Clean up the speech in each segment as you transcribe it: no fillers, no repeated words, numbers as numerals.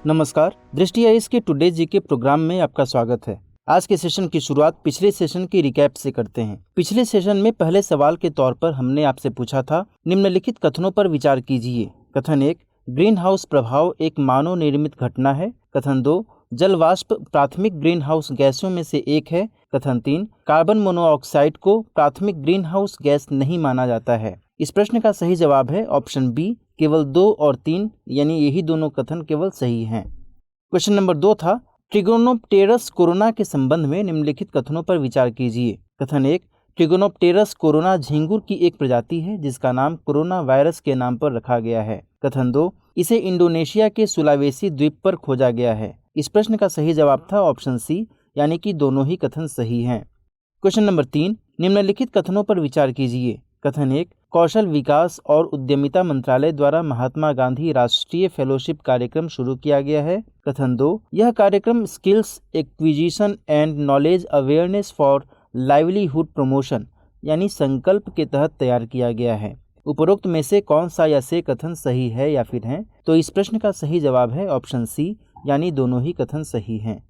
नमस्कार, दृष्टि आईएएस के टुडे जी के प्रोग्राम में आपका स्वागत है। आज के सेशन की शुरुआत पिछले सेशन की रिकैप से करते हैं। पिछले सेशन में पहले सवाल के तौर पर हमने आपसे पूछा था, निम्नलिखित कथनों पर विचार कीजिए। कथन 1, ग्रीन हाउस प्रभाव एक मानव निर्मित घटना है। कथन 2, जल वाष्प प्राथमिक ग्रीन हाउस गैसों में से एक है। कथन 3, कार्बन मोनोऑक्साइड को प्राथमिक ग्रीन हाउस गैस नहीं माना जाता है। इस प्रश्न का सही जवाब है ऑप्शन बी, केवल 2 और 3, यानी यही दोनों कथन केवल सही हैं। क्वेश्चन नंबर 2 था, ट्रिगोनोप्टेरस कोरोना के संबंध में निम्नलिखित कथनों पर विचार कीजिए। कथन 1, ट्रिगोनोप्टेरस कोरोना झींगुर की एक प्रजाति है जिसका नाम कोरोना वायरस के नाम पर रखा गया है। कथन 2, इसे इंडोनेशिया के सुलावेसी द्वीप पर खोजा गया है। इस प्रश्न का सही जवाब था ऑप्शन सी, यानी कि दोनों ही कथन सही हैं। क्वेश्चन नंबर 3, निम्नलिखित कथनों पर विचार कीजिए। कथन 1, कौशल विकास और उद्यमिता मंत्रालय द्वारा महात्मा गांधी राष्ट्रीय फेलोशिप कार्यक्रम शुरू किया गया है। कथन 2, यह कार्यक्रम skills acquisition and knowledge awareness for livelihood promotion यानी संकल्प के तहत तैयार किया गया है। उपरोक्त में से कौन सा या से कथन सही है या फिर है? तो इस प्रश्न का सही जवाब है ऑप्शन सी, यानी दोनों ही कथन सही हैं।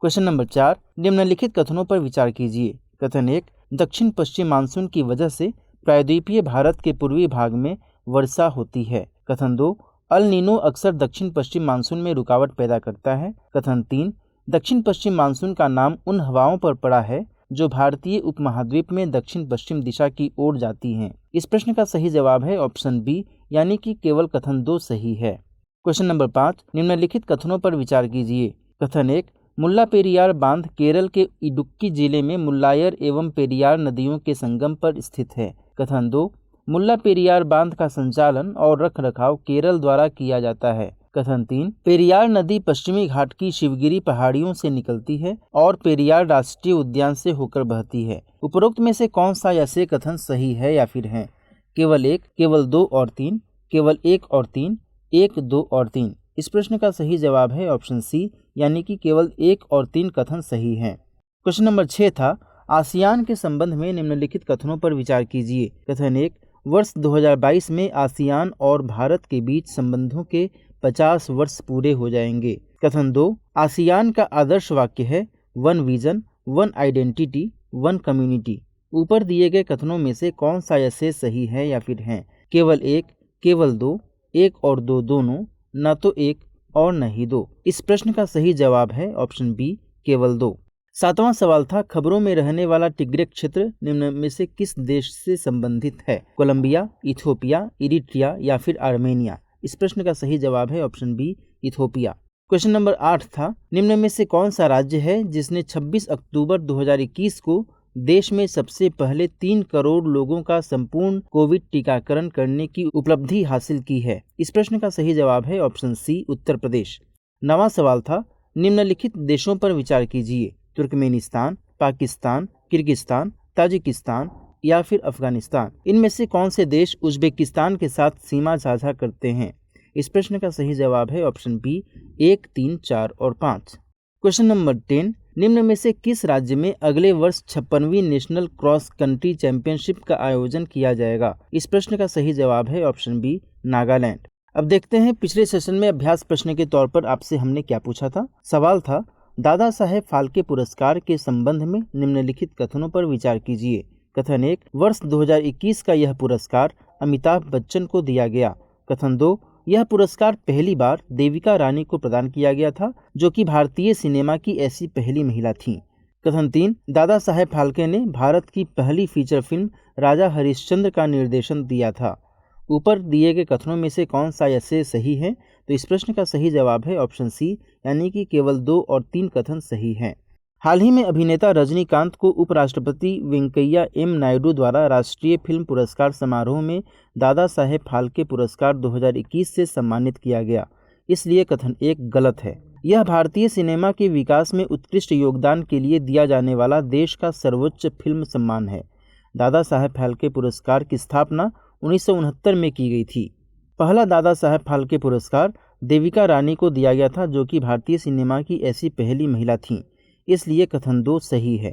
क्वेश्चन नंबर 4, निम्नलिखित कथनों पर विचार कीजिए। कथन 1, दक्षिण पश्चिम मानसून की वजह से प्रायद्वीपीय भारत के पूर्वी भाग में वर्षा होती है। कथन 2, अल नीनो अक्सर दक्षिण पश्चिम मानसून में रुकावट पैदा करता है। कथन 3, दक्षिण पश्चिम मानसून का नाम उन हवाओं पर पड़ा है जो भारतीय उपमहाद्वीप में दक्षिण पश्चिम दिशा की ओर जाती हैं। इस प्रश्न का सही जवाब है ऑप्शन बी, यानी कि केवल कथन 2 सही है। क्वेश्चन नंबर 5, निम्नलिखित कथनों पर विचार कीजिए। कथन 1, मुल्ला पेरियार बांध केरल के इडुक्की जिले में मुल्लायर एवं पेरियार नदियों के संगम पर स्थित है। कथन 2, मुल्ला पेरियार बांध का संचालन और रखरखाव केरल द्वारा किया जाता है। कथन 3, पेरियार नदी पश्चिमी घाट की शिवगिरी पहाड़ियों से निकलती है और पेरियार राष्ट्रीय उद्यान से होकर बहती है। उपरोक्त में से कौन सा या से कथन सही है या फिर है? केवल 1, केवल 2 और 3, केवल 1 और 3, 1, 2 और 3। इस प्रश्न का सही जवाब है ऑप्शन सी, यानी कि केवल 1 और 3 कथन सही हैं। क्वेश्चन नंबर 6 था, आसियान के संबंध में निम्नलिखित कथनों पर विचार कीजिए। कथन 1, वर्ष 2022 में आसियान और भारत के बीच संबंधों के 50 वर्ष पूरे हो जाएंगे। कथन 2, आसियान का आदर्श वाक्य है one vision, one identity, one community. ऊपर दिए गए कथनों में से कौन सा ऐसे सही है या फिर है? केवल 1, केवल 2, 1 और 2 दोनों, न तो 1 और न ही 2। इस प्रश्न का सही जवाब है ऑप्शन बी, केवल 2। 7वां सवाल था, खबरों में रहने वाला टिग्रे क्षेत्र निम्न में से किस देश से संबंधित है? कोलंबिया, इथियोपिया, इरिट्रिया या फिर आर्मेनिया? इस प्रश्न का सही जवाब है option B, Ethiopia. Question number 8 था, निम्न में से कौन सा राज्य है जिसने 26 अक्टूबर 2021 को देश में सबसे पहले 3 करोड़ लोगों का संपूर्ण कोविड टीकाकरण करने की उपलब्धि हासिल की है? इस प्रश्न का सही जवाब है ऑप्शन सी, उत्तर प्रदेश। 9वां सवाल था, निम्नलिखित देशों पर विचार कीजिए। तुर्कमेनिस्तान, पाकिस्तान, किर्गिस्तान, ताजिकिस्तान या फिर अफगानिस्तान। इनमें से कौन से देश उज्बेकिस्तान के साथ सीमा साझा करते हैं? इस प्रश्न का सही जवाब है ऑप्शन बी, 1, 3, 4 और 5। क्वेश्चन नंबर 10, निम्न में से किस राज्य में अगले वर्ष 56वीं नेशनल क्रॉस कंट्री चैंपियनशिप का आयोजन किया जाएगा? इस प्रश्न का सही जवाब है ऑप्शन बी, नागालैंड। अब देखते हैं पिछले सेशन में अभ्यास प्रश्न के तौर पर आपसे हमने क्या पूछा था। सवाल था, दादा साहेब फाल्के पुरस्कार के संबंध में निम्नलिखित कथनों पर विचार कीजिए। कथन 1, वर्ष 2021 का यह पुरस्कार अमिताभ बच्चन को दिया गया। कथन 2, यह पुरस्कार पहली बार देविका रानी को प्रदान किया गया था, जो कि भारतीय सिनेमा की ऐसी पहली महिला थीं। कथन 3, दादा साहेब फाल्के ने भारत की पहली फीचर फिल्म राजा हरिश्चंद्र का निर्देशन दिया था। ऊपर दिए गए कथनों में से कौन सा ऐसे सही है? तो इस प्रश्न का सही जवाब है ऑप्शन सी, यानी कि केवल 2 और 3 कथन सही हैं। हाल ही में अभिनेता रजनीकांत को उपराष्ट्रपति वेंकैया एम नायडू द्वारा राष्ट्रीय फिल्म पुरस्कार समारोह में दादा साहेब फाल्के पुरस्कार 2021 से सम्मानित किया गया, इसलिए कथन 1 गलत है। यह भारतीय सिनेमा के विकास में उत्कृष्ट योगदान के लिए दिया जाने वाला देश का सर्वोच्च फिल्म सम्मान है। दादा साहेब फाल्के पुरस्कार की स्थापना 1969 में की गई थी। पहला दादा साहेब फाल्के पुरस्कार देविका रानी को दिया गया था, जो कि भारतीय सिनेमा की ऐसी पहली महिला थीं, इसलिए कथन 2 सही है।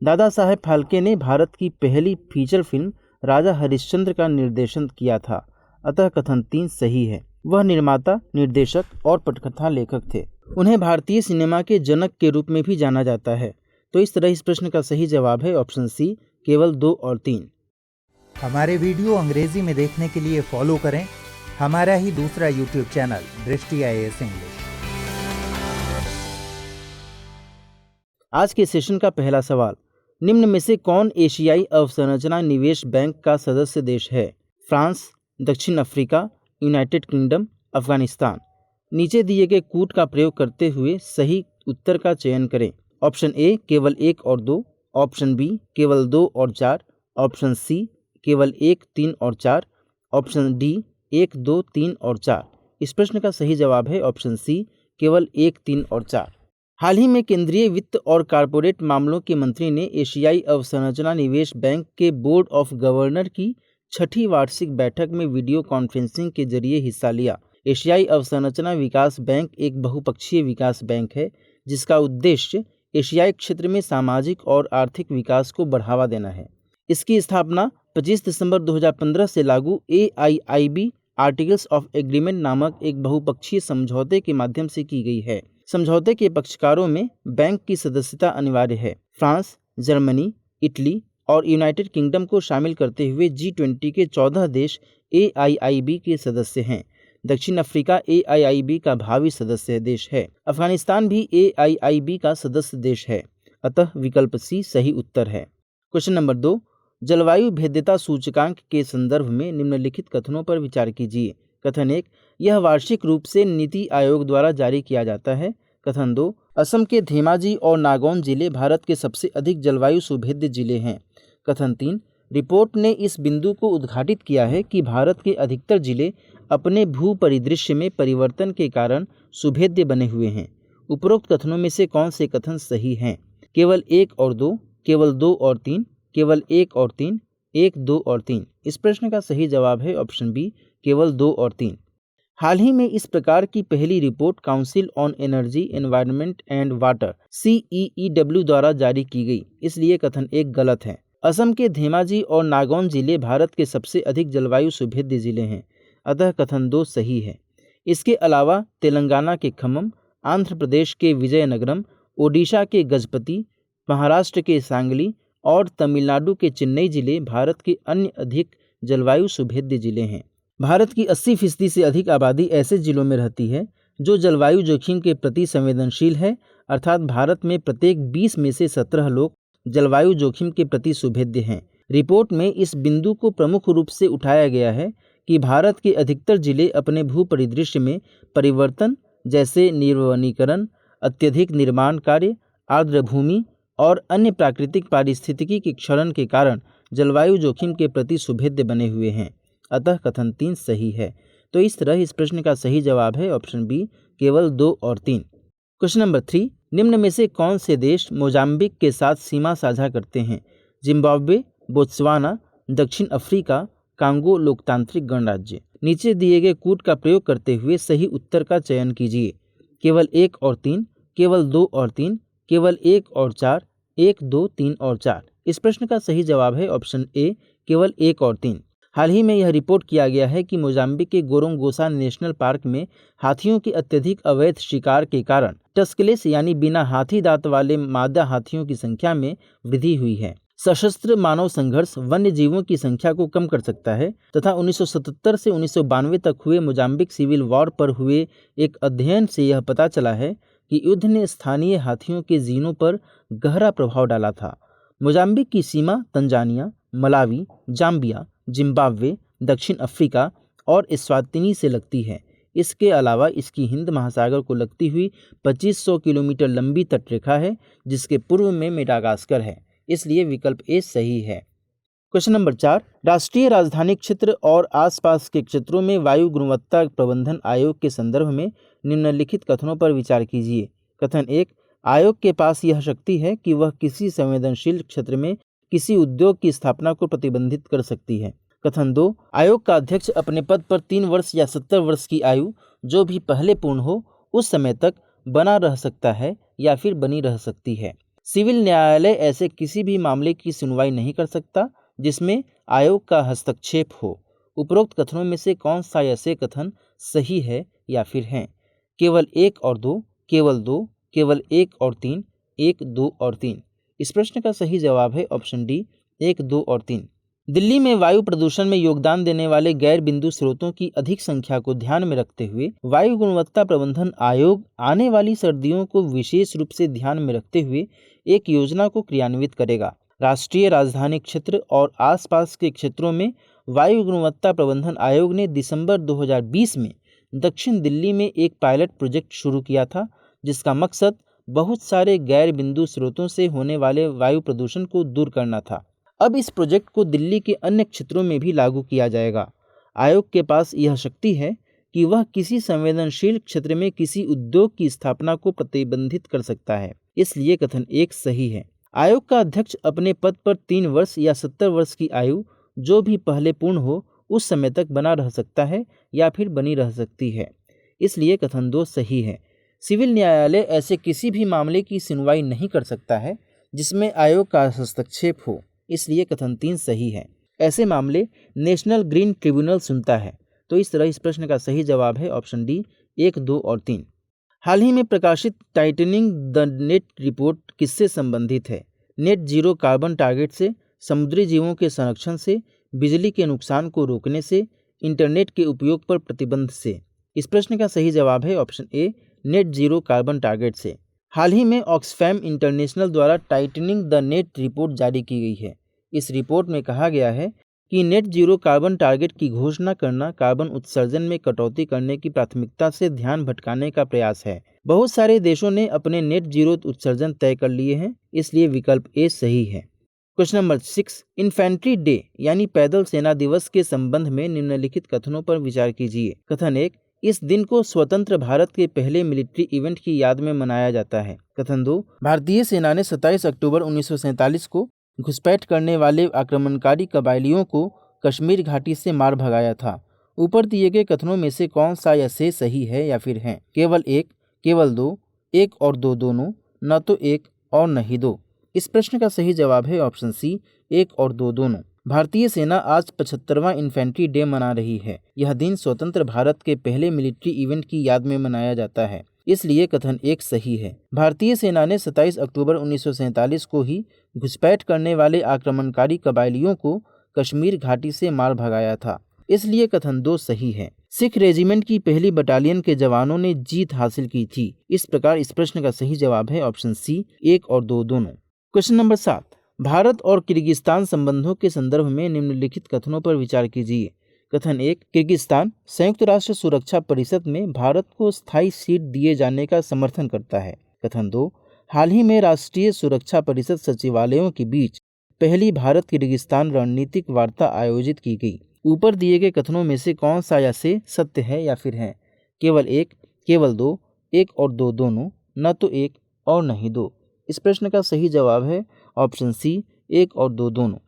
दादा साहेब फाल्के ने भारत की पहली फीचर फिल्म राजा हरिश्चंद्र का निर्देशन किया था, अतः कथन 3 सही है। वह निर्माता, निर्देशक और पटकथा लेखक थे। उन्हें भारतीय सिनेमा के जनक के रूप में भी जाना जाता है। तो इस तरह इस प्रश्न का सही जवाब है ऑप्शन सी, केवल 2 और 3। हमारे वीडियो अंग्रेजी में देखने के लिए फॉलो करें हमारा ही दूसरा यूट्यूब चैनल दृष्टि IAS इंग्लिश। आज के सेशन का पहला सवाल, निम्न में से कौन एशियाई अवसंरचना निवेश बैंक का सदस्य देश है? फ्रांस, दक्षिण अफ्रीका, यूनाइटेड किंगडम, अफगानिस्तान। नीचे दिए गए कूट का प्रयोग करते हुए सही उत्तर का चयन करें। ऑप्शन ए केवल 1 और 2, ऑप्शन बी केवल 2 और 4, ऑप्शन सी केवल 1, 3 और 4, ऑप्शन डी 1, 2, 3 और 4। इस प्रश्न का सही जवाब है ऑप्शन सी, केवल 1, 3 और 4। हाल ही में केंद्रीय वित्त और कॉरपोरेट मामलों के मंत्री ने एशियाई अवसंरचना निवेश बैंक के बोर्ड ऑफ गवर्नर की 6ठी वार्षिक बैठक में वीडियो कॉन्फ्रेंसिंग के जरिए हिस्सा लिया। एशियाई अवसंरचना विकास बैंक एक बहुपक्षीय विकास बैंक है जिसका उद्देश्य एशियाई क्षेत्र में सामाजिक और आर्थिक विकास को बढ़ावा देना है। इसकी स्थापना 25 दिसंबर 2015 से लागू AIIB आर्टिकल्स ऑफ एग्रीमेंट नामक एक बहुपक्षीय समझौते के माध्यम से की गई है। समझौते के पक्षकारों में बैंक की सदस्यता अनिवार्य है। फ्रांस, जर्मनी, इटली और यूनाइटेड किंगडम को शामिल करते हुए G20 के 14 देश AIIB के सदस्य हैं। दक्षिण अफ्रीका AIIB का भावी सदस्य देश है। अफगानिस्तान भी AIIB का सदस्य देश है। अतः विकल्प सी सही उत्तर है। क्वेश्चन नंबर 2, जलवायु भेद्यता सूचकांक के संदर्भ में निम्नलिखित कथनों पर विचार कीजिए। कथन 1, यह वार्षिक रूप से नीति आयोग द्वारा जारी किया जाता है। कथन 2, असम के धेमाजी और नागौन जिले भारत के सबसे अधिक जलवायु सुभेद्य जिले हैं। कथन 3, रिपोर्ट ने इस बिंदु को उद्घाटित किया है कि भारत के अधिकतर जिले अपने भू परिदृश्य में परिवर्तन के कारण सुभेद्य बने हुए हैं। उपरोक्त कथनों में से कौन से कथन सही हैं? केवल 1 और 2, केवल 2 और 3, केवल 1 और 3, 1, 2 और 3। इस प्रश्न का सही जवाब है ऑप्शन बी, केवल 2 और 3। हाल ही में इस प्रकार की पहली report council on energy, environment and water CEEW द्वारा जारी की गई, इसलिए कथन 1 गलत है। असम के धेमाजी और नागौन जिले भारत के सबसे अधिक जलवायु सुभेद्य जिले हैं, अतः कथन 2 सही है। इसके अलावा तेलंगाना के खम्मम, आंध्र प्रदेश के विजयनगरम, ओडिशा के गजपति, महाराष्ट्र के सांगली और तमिलनाडु के चेन्नई जिले भारत के अन्य अधिक जलवायु सुभेद्य जिले हैं। भारत की 80% से अधिक आबादी ऐसे जिलों में रहती है जो जलवायु जोखिम के प्रति संवेदनशील है, अर्थात भारत में प्रत्येक 20 में से 17 लोग जलवायु जोखिम के प्रति सुभेद्य हैं। रिपोर्ट में इस बिंदु को प्रमुख रूप से उठाया गया है कि भारत के अधिकतर जिले अपने भू परिदृश्य में परिवर्तन जैसे निर्वनीकरण, अत्यधिक निर्माण कार्य, आर्द्र भूमि और अन्य प्राकृतिक पारिस्थितिकी के क्षरण के कारण जलवायु जोखिम के प्रति सुभेद्य बने हुए हैं, अतः कथन 3 सही है। तो इस तरह इस प्रश्न का सही जवाब है ऑप्शन बी, केवल 2 और 3। क्वेश्चन नंबर 3, निम्न में से कौन से देश मोजाम्बिक के साथ सीमा साझा करते हैं? जिम्बाब्वे, बोत्सवाना, दक्षिण अफ्रीका, कांगो लोकतांत्रिक गणराज्य। नीचे दिए गए कूट का प्रयोग करते हुए सही उत्तर का चयन कीजिए। केवल 1 और 3, केवल 2 और 3, केवल 1 और 4, 1, 2, 3 और 4। इस प्रश्न का सही जवाब है ऑप्शन ए, केवल 1 और 3। हाल ही में यह रिपोर्ट किया गया है कि मोजाम्बिक के गोरोंगोसा नेशनल पार्क में हाथियों के अत्यधिक अवैध शिकार के कारण टस्कलेस यानी बिना हाथी दांत वाले मादा हाथियों की संख्या में वृद्धि हुई है। सशस्त्र मानव संघर्ष वन्य जीवों की संख्या को कम कर सकता है तथा 1977 से 1992 तक हुए मोजाम्बिक सिविल वॉर पर हुए एक अध्ययन से यह पता चला है कि युद्ध ने स्थानीय हाथियों के जीनों पर गहरा प्रभाव डाला था। मोजाम्बिक की सीमा तंजानिया, मलावी, जाम्बिया, जिम्बाब्वे, दक्षिण अफ्रीका और एस्वातिनी से लगती है। इसके अलावा इसकी हिंद महासागर को लगती हुई 2500 किलोमीटर लंबी तटरेखा है जिसके पूर्व में मेडागास्कर है, इसलिए विकल्प ए सही है। क्वेश्चन नंबर 4, राष्ट्रीय राजधानी क्षेत्र और आसपास के क्षेत्रों में वायु गुणवत्ता प्रबंधन आयोग के संदर्भ में निम्नलिखित कथनों पर विचार कीजिए। कथन 1, आयोग के पास यह शक्ति है कि वह किसी संवेदनशील क्षेत्र में किसी उद्योग की स्थापना को प्रतिबंधित कर सकती है। कथन 2, आयोग का अध्यक्ष अपने पद पर 3 वर्ष या 70 वर्ष की आयु जो भी पहले पूर्ण हो उस समय तक बना रह सकता है या फिर बनी रह सकती है। सिविल न्यायालय ऐसे किसी भी मामले की सुनवाई नहीं कर सकता जिसमें आयोग का हस्तक्षेप हो। उपरोक्त कथनों में से कौन सा या से कथन सही है या फिर है? केवल 1 और 2, केवल 2, केवल 1 और 3, 1, 2 और 3। इस प्रश्न का सही जवाब है ऑप्शन डी 1, 2 और 3। दिल्ली में वायु प्रदूषण में योगदान देने वाले गैर बिंदु स्रोतों की अधिक संख्या को ध्यान में रखते हुए वायु गुणवत्ता प्रबंधन आयोग आने वाली सर्दियों को विशेष रूप से ध्यान में रखते हुए एक योजना को क्रियान्वित करेगा। राष्ट्रीय राजधानी क्षेत्र और आसपास के क्षेत्रों में वायु गुणवत्ता प्रबंधन आयोग ने दिसंबर 2020 में दक्षिण दिल्ली में एक पायलट प्रोजेक्ट शुरू किया था, जिसका मकसद बहुत सारे गैर बिंदु स्रोतों से होने वाले वायु प्रदूषण को दूर करना था। अब इस प्रोजेक्ट को दिल्ली के अन्य क्षेत्रों में भी लागू किया जाएगा। आयोग के पास यह शक्ति है कि वह किसी संवेदनशील क्षेत्र में किसी उद्योग की स्थापना को प्रतिबंधित कर सकता है, इसलिए कथन 1 सही है। आयोग का अध्यक्ष अपने पद पर 3 वर्ष या 70 वर्ष की आयु जो भी पहले पूर्ण हो उस समय तक बना रह सकता है या फिर बनी रह सकती है, इसलिए कथन 2 सही है। सिविल न्यायालय ऐसे किसी भी मामले की सुनवाई नहीं कर सकता है जिसमें आयोग का हस्तक्षेप हो, इसलिए कथन 3 सही है। ऐसे मामले नेशनल ग्रीन ट्रिब्यूनल सुनता है। तो इस तरह इस प्रश्न का सही जवाब है ऑप्शन डी 1, 2 और 3। हाल ही में प्रकाशित टाइटनिंग द नेट रिपोर्ट किससे संबंधित है? नेट जीरो कार्बन टारगेट से, समुद्री जीवों के संरक्षण से, बिजली के नुकसान को रोकने से, इंटरनेट के उपयोग पर प्रतिबंध से। इस प्रश्न का सही जवाब है option A net zero carbon target से। हाल ही में ऑक्सफैम इंटरनेशनल द्वारा टाइटनिंग द नेट रिपोर्ट जारी की गई है। इस रिपोर्ट में कहा गया है कि नेट जीरो कार्बन टारगेट की घोषणा करना कार्बन उत्सर्जन में कटौती करने की प्राथमिकता से ध्यान भटकाने का प्रयास है। बहुत सारे देशों ने अपने नेट जीरो उत्सर्जन तय कर लिए हैं, इसलिए विकल्प ए सही है। क्वेश्चन नंबर 6, इन्फेंट्री डे यानी पैदल सेना दिवस के संबंध में निम्नलिखित कथनों पर विचार कीजिए। कथन 1, इस दिन को स्वतंत्र भारत के पहले मिलिट्री इवेंट की याद में मनाया जाता है। कथन 2, भारतीय सेना ने 27 अक्टूबर 1947 को घुसपैठ करने वाले आक्रमणकारी कबायलियों को कश्मीर घाटी से मार भगाया था। ऊपर दिए गए कथनों में से कौन सा या से सही है या फिर है? केवल 1, केवल 2, 1 और 2 दोनों, न तो 1 और न ही 2। इस प्रश्न का सही जवाब है ऑप्शन सी 1 और 2 दोनों। भारतीय सेना आज 75वां इन्फेंट्री डे मना रही है। यह दिन स्वतंत्र भारत के पहले मिलिट्री इवेंट की याद में मनाया जाता है, इसलिए कथन 1 सही है। भारतीय सेना ने 27 अक्टूबर 1947 को ही घुसपैठ करने वाले आक्रमणकारी कबायलियों को कश्मीर घाटी से मार भगाया था, इसलिए कथन 2 सही है। सिख रेजिमेंट की पहली बटालियन के जवानों ने जीत हासिल की थी। इस प्रकार इस प्रश्न का सही जवाब है ऑप्शन सी 1 और 2 दोनों। क्वेश्चन नंबर 7, भारत और किर्गिस्तान संबंधों के संदर्भ में निम्नलिखित कथनों पर विचार कीजिए। कथन 1, किर्गिस्तान संयुक्त राष्ट्र सुरक्षा परिषद में भारत को स्थायी सीट दिए जाने का समर्थन करता है। कथन 2, हाल ही में राष्ट्रीय सुरक्षा परिषद सचिवालयों के बीच पहली भारत किर्गिस्तान रणनीतिक वार्ता आयोजित की गई। ऊपर दिए गए कथनों में से कौन सा या से सत्य है या फिर है? केवल 1, केवल 2, 1 और 2 दोनों, न तो 1 और न ही 2। इस प्रश्न का सही जवाब है ऑप्शन सी 1 और 2 दोनों।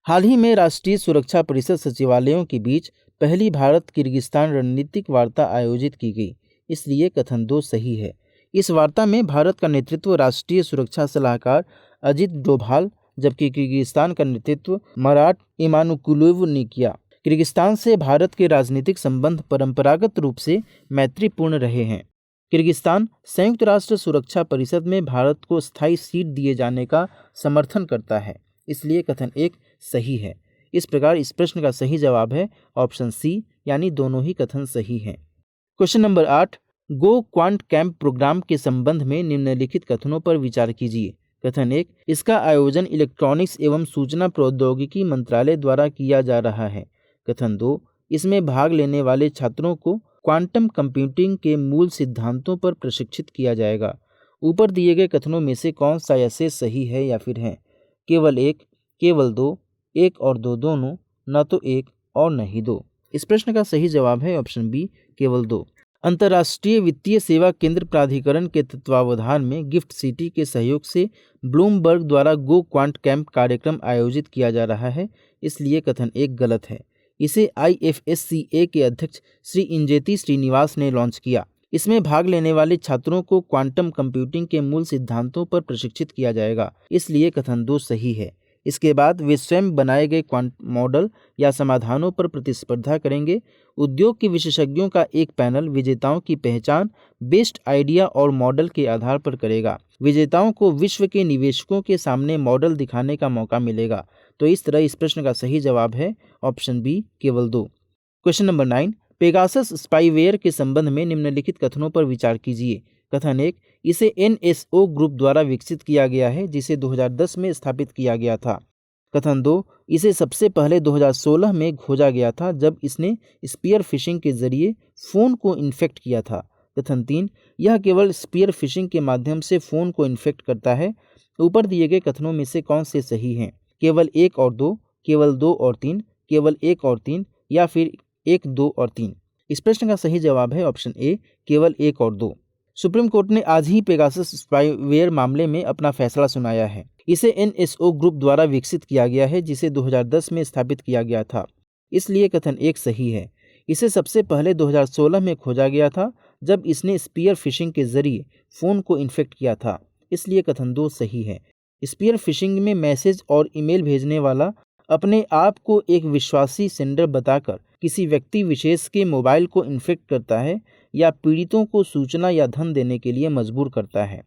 हाल ही में राष्ट्रीय सुरक्षा परिषद सचिवालयों के बीच पहली भारत किर्गिस्तान रणनीतिक वार्ता आयोजित की गई, इसलिए कथन 2 सही है। इस वार्ता में भारत का नेतृत्व राष्ट्रीय सुरक्षा सलाहकार अजित डोभाल, जबकि किर्गिस्तान का नेतृत्व मराट इमानुकुलोव ने किया। किर्गिस्तान से भारत के राजनीतिक संबंध परंपरागत रूप से मैत्रीपूर्ण रहे हैं। किर्गिस्तान संयुक्त राष्ट्र सुरक्षा परिषद में भारत को स्थायी सीट दिए जाने का समर्थन करता है, इसलिए कथन 1 सही है। इस प्रकार इस प्रश्न का सही जवाब है ऑप्शन सी, यानी दोनों ही कथन सही हैं। क्वेश्चन नंबर 8, गो क्वांट कैंप प्रोग्राम के संबंध में निम्नलिखित कथनों पर विचार कीजिए। कथन 1, इसका आयोजन इलेक्ट्रॉनिक्स एवं सूचना प्रौद्योगिकी मंत्रालय द्वारा किया जा रहा है। कथन 2, इसमें भाग लेने वाले छात्रों को क्वांटम कंप्यूटिंग के मूल सिद्धांतों पर प्रशिक्षित किया जाएगा। ऊपर दिए गए कथनों में से कौन सा या से सही है या फिर है? केवल 1, केवल 2, 1 और 2 दोनों, न तो 1 और न ही 2। इस प्रश्न का सही जवाब है ऑप्शन बी केवल 2। अंतर्राष्ट्रीय वित्तीय सेवा केंद्र प्राधिकरण के तत्वावधान में गिफ्ट सिटी के सहयोग से ब्लूमबर्ग द्वारा गो क्वांट कैंप कार्यक्रम आयोजित किया जा रहा है, इसलिए कथन 1 गलत है। इसे IFSCA के अध्यक्ष श्री इंजेती श्रीनिवास ने लॉन्च किया। इसमें भाग लेने वाले छात्रों को क्वांटम कंप्यूटिंग के मूल सिद्धांतों पर प्रशिक्षित किया जाएगा, इसलिए कथन 2 सही है। इसके बाद वे स्वयं बनाए गए क्वांट मॉडल या समाधानों पर प्रतिस्पर्धा करेंगे। उद्योग के विशेषज्ञों का एक पैनल विजेताओं की पहचान बेस्ट आइडिया और मॉडल के आधार पर करेगा। विजेताओं को विश्व के निवेशकों के सामने मॉडल दिखाने का मौका मिलेगा। तो इस तरह इस प्रश्न का सही जवाब है ऑप्शन बी, केवल 2। क्वेश्चन नंबर 9, पेगासस स्पाईवेयर के संबंध में निम्नलिखित कथनों पर विचार कीजिए। कथन 1, इसे NSO ग्रुप द्वारा विकसित किया गया है जिसे 2010 में स्थापित किया गया था। कथन 2, इसे सबसे पहले 2016 में खोजा गया था जब इसने स्पीयर फिशिंग के जरिए फ़ोन को इन्फेक्ट किया था। कथन 3, यह केवल स्पीयर फिशिंग के माध्यम से फ़ोन को इन्फेक्ट करता है। ऊपर दिए गए कथनों में से कौन से सही हैं? केवल 1 और 2, केवल 2 और 3, केवल 1 और 3 या फिर 1, 2 और 3? इस प्रश्न का सही जवाब है ऑप्शन ए, केवल 1 और 2। सुप्रीम कोर्ट ने आज ही पेगासस स्पाईवेयर मामले में अपना फैसला सुनाया है। इसे NSO ग्रुप द्वारा विकसित किया गया है जिसे 2010 में स्थापित किया गया था, इसलिए कथन 1 सही है। इसे सबसे पहले 2016 में खोजा गया था जब इसने स्पीयर फिशिंग के जरिए फ़ोन को इन्फेक्ट किया था, इसलिए कथन 2 सही है। स्पीयर फिशिंग में मैसेज और ईमेल भेजने वाला अपने आप को एक विश्वासी सेंडर बताकर किसी व्यक्ति विशेष के मोबाइल को इन्फेक्ट करता है या पीड़ितों को सूचना या धन देने के लिए मजबूर करता है।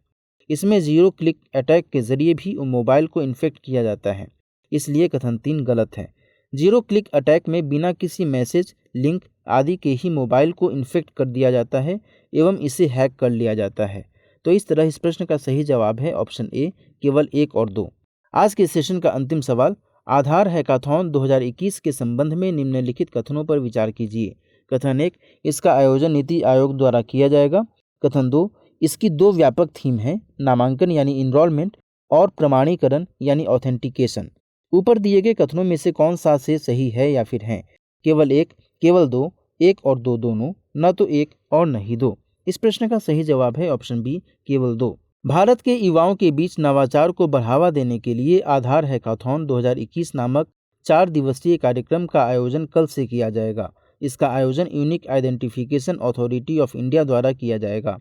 इसमें 0 क्लिक अटैक के जरिए भी मोबाइल को इन्फेक्ट किया जाता है, इसलिए कथन 3 गलत है। 0 क्लिक अटैक में बिना किसी मैसेज, लिंक आदि के ही मोबाइल को इन्फेक्ट कर दिया जाता है एवं इसे हैक कर लिया जाता है। तो इस तरह इस प्रश्न का सही जवाब है ऑप्शन ए, केवल 1 और 2। आज के सेशन का अंतिम सवाल, आधार हैकाथॉन 2021 के संबंध में निम्नलिखित कथनों पर विचार कीजिए। कथन 1, इसका आयोजन नीति आयोग द्वारा किया जाएगा। कथन 2, इसकी 2 व्यापक थीम हैं, नामांकन यानी इनरोलमेंट और प्रमाणीकरण यानी ऑथेंटिकेशन। ऊपर दिए गए कथनों में से कौन सा से सही है या फिर हैं? केवल 1, केवल 2, 1 और 2 दोनों, न तो 1 और न ही 2। इस प्रश्न का सही जवाब है ऑप्शन बी, केवल 2। भारत के युवाओं के बीच नवाचार को बढ़ावा देने के लिए आधार हैकाथॉन 2021 नामक 4 दिवसीय कार्यक्रम का आयोजन कल से किया जाएगा। इसका आयोजन unique identification authority of India द्वारा किया जाएगा,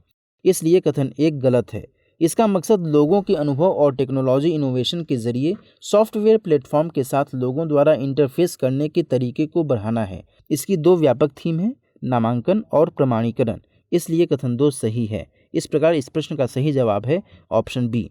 इसलिए कथन 1 गलत है। इसका मकसद लोगों के अनुभव और टेक्नोलॉजी इनोवेशन के जरिए सॉफ्टवेयर प्लेटफॉर्म के साथ लोगों द्वारा इंटरफेस करने के तरीके को बढ़ाना है। इसकी 2 व्यापक थीम है, नामांकन और प्रमाणीकरण, इसलिए कथन 2 सही है। इस प्रकार इस प्रश्न का सही जवाब है ऑप्शन बी।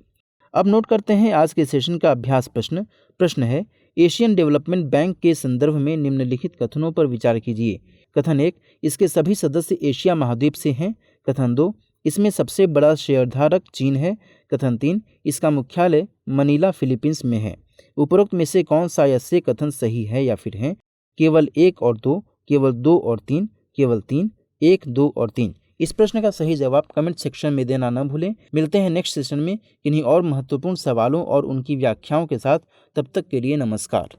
अब नोट करते हैं आज के सेशन का अभ्यास प्रश्न। प्रश्न है, एशियन डेवलपमेंट बैंक के संदर्भ में निम्नलिखित कथनों पर विचार कीजिए। कथन 1, इसके सभी सदस्य एशिया महाद्वीप से हैं। कथन 2, इसमें सबसे बड़ा शेयरधारक चीन है। कथन 3, इसका मुख्यालय मनीला फिलीपींस में है। उपरोक्त में से कौन सा या से कथन सही है या फिर हैं? केवल 1 और 2, केवल 2 और 3, केवल 3, 1, 2 और 3। इस प्रश्न का सही जवाब कमेंट सेक्शन में देना न भूलें। मिलते हैं नेक्स्ट सेशन में किन्हीं और महत्वपूर्ण सवालों और उनकी व्याख्याओं के साथ। तब तक के लिए नमस्कार।